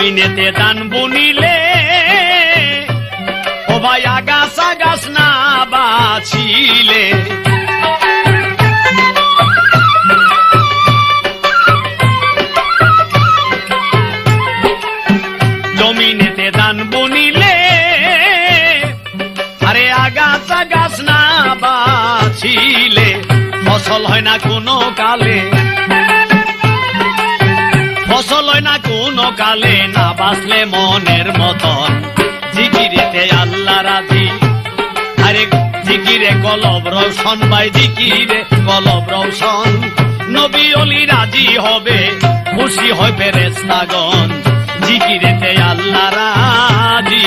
জমিনেতে দান বুনিলে ও ভাই আগাছা গাছ না বাছিলে জমিনেতে দান বুনিলে আরে আগাছা গাছ না বাছিলে ফসল হয় না কোনো কালে ফসল হয় না কোনো কালে না বাঁচলে মনের মতন জিকিরেতে আল্লাহ রাজি আরে জিকিরে কলব রৌশন ভাই জিকিরে কলব রৌশন নবী ওলি রাজি হবে খুশি হয় ফেরেশতাগণ জিকিরেতে আল্লাহ রাজি